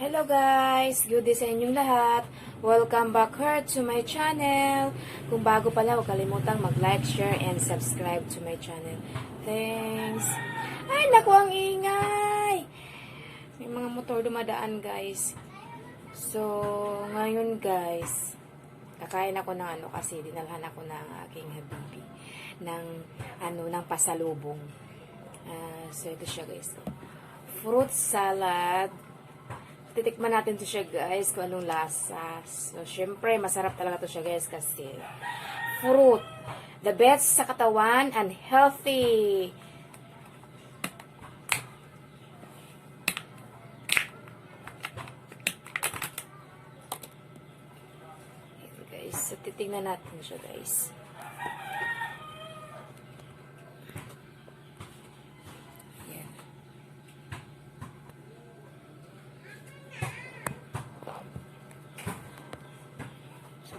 Hello guys! Good day sa inyong lahat. Welcome back here to my channel. Kung bago pala, huwag kalimutang mag-like, share, and subscribe to my channel. Thanks! Ay, naku, ang ingay! May mga motor dumadaan guys. So, ngayon guys, kakain ako ng kasi dinalhan ako ng aking habibi ng pasalubong. So, ito siya guys. Fruit salad. Titikman natin to siya guys kung anong lasa. So, syempre, masarap talaga to siya guys kasi fruit. The best sa katawan and healthy. Ito guys. So, titignan natin siya guys.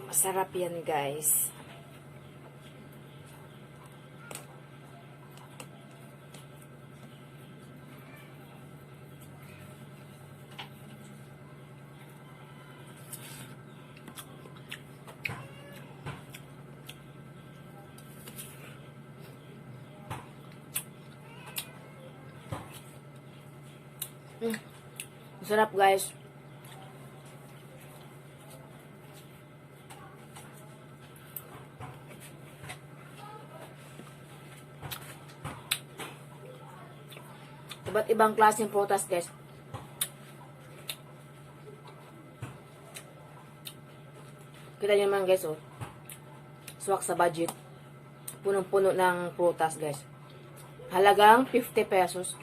Masarap yan, guys. Masarap, guys. Iba't ibang klaseng prutas, guys. Kita nyo naman, guys, oh. Swak sa budget. Punong-puno ng prutas, guys. Halagang 50 pesos.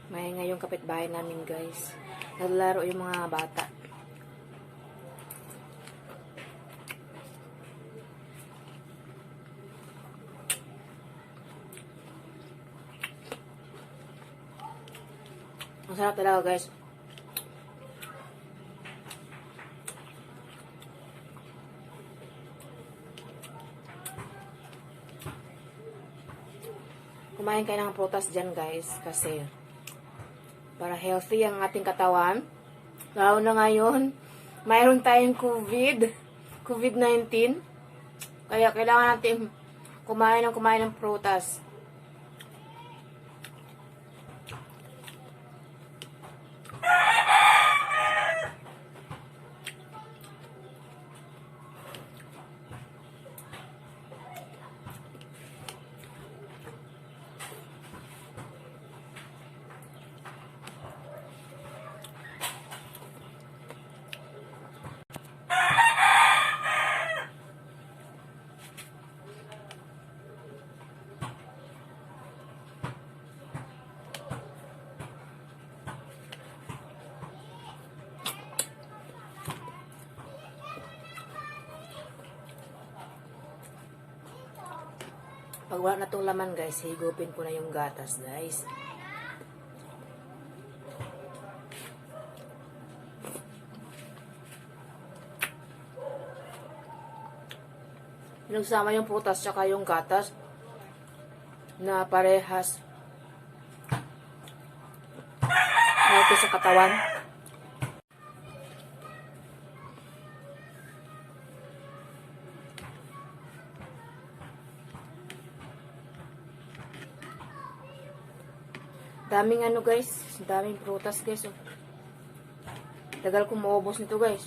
Maingay yung kapitbahay namin, guys. Naglalaro yung mga bata. Ang sarap talaga, guys. Kumain kayo ng prutas dyan, guys. Kasi para healthy ang ating katawan. Lalo na ngayon, mayroon tayong COVID-19. Kaya kailangan natin kumain ng prutas. Pag wala na itong laman, guys, higupin ko na yung gatas, guys. Pinagsama yung prutas tsaka yung gatas na parehas healthy sa katawan. Daming guys, daming prutas guys. Oh. Tagal kong maubos nito guys.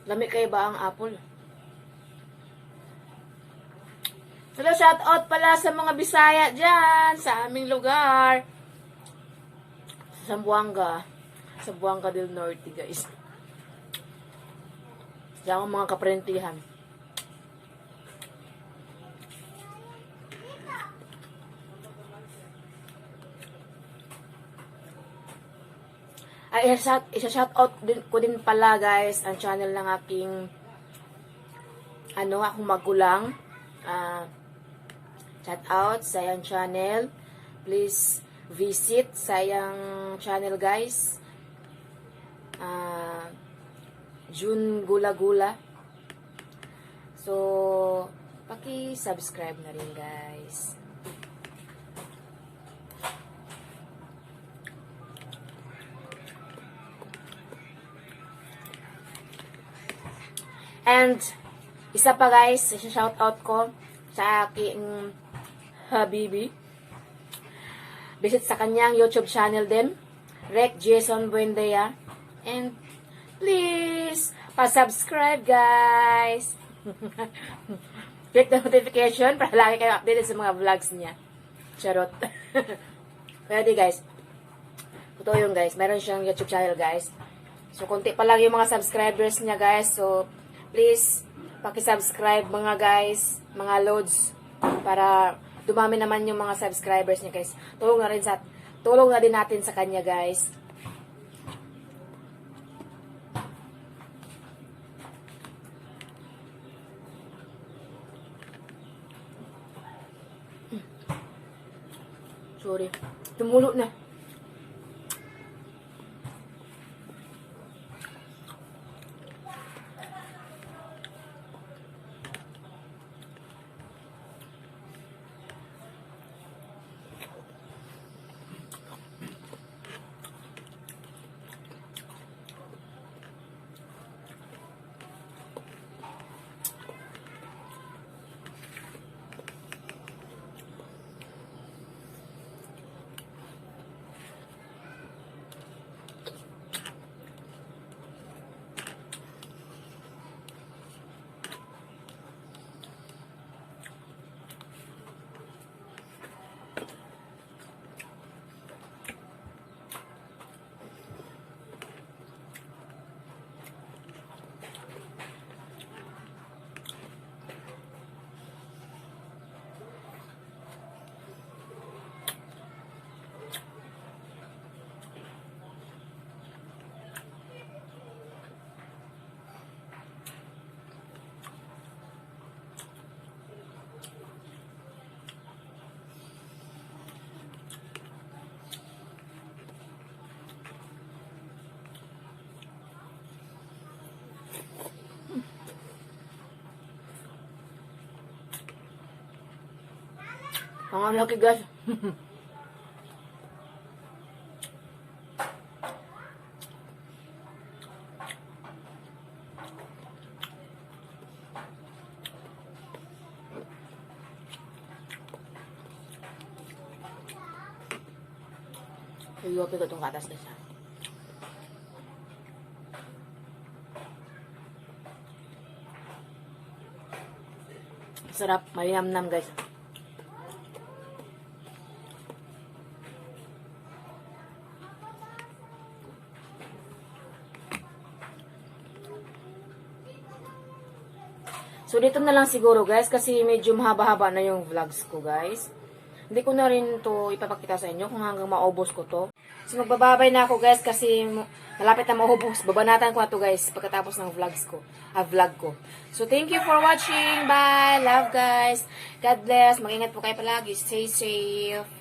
Lami kayo ba ang apple? Hello, shout out pala sa mga Bisaya dyan, sa aming lugar. Sa Buanga del Norte, guys. Diyan ang mga kaprentihan. Ay, isa-shout out ko din pala, guys, ang channel ng aking akong magulang. Shout out sa iyang channel. Please visit sa iyang channel, guys. June Gula Gula. So, paki-subscribe na rin, guys. And, isa pa, guys, shout out ko sa aking habibi. Visit sa kanyang YouTube channel din, Rec Jason Buendia. And, please, pa-subscribe, guys. Click the notification para lagi kayo updated sa mga vlogs niya. Charot. Pwede, guys. Totoo yun, guys. Meron siyang YouTube channel, guys. So, konti pa lang yung mga subscribers niya, guys. So, please, paki-subscribe mga guys, mga loads, para dumami naman yung mga subscribers niya, guys. Tulong na din natin sa kanya, guys. Sorry. Tumulo na. Ang laki, guys. Iyopi ko itong katas na siya. Sarap, malinamnam, guys. So, dito na lang siguro, guys, kasi medyo mahaba-haba na yung vlogs ko, guys. Hindi ko na rin to ipapakita sa inyo kung hanggang maubos ko to. So, magbababay na ako, guys, kasi malapit na maubos. Babanatan ko na to, guys, pagkatapos ng vlog ko. So, thank you for watching. Bye! Love, guys. God bless. Mag-ingat po kayo palagi. Stay safe.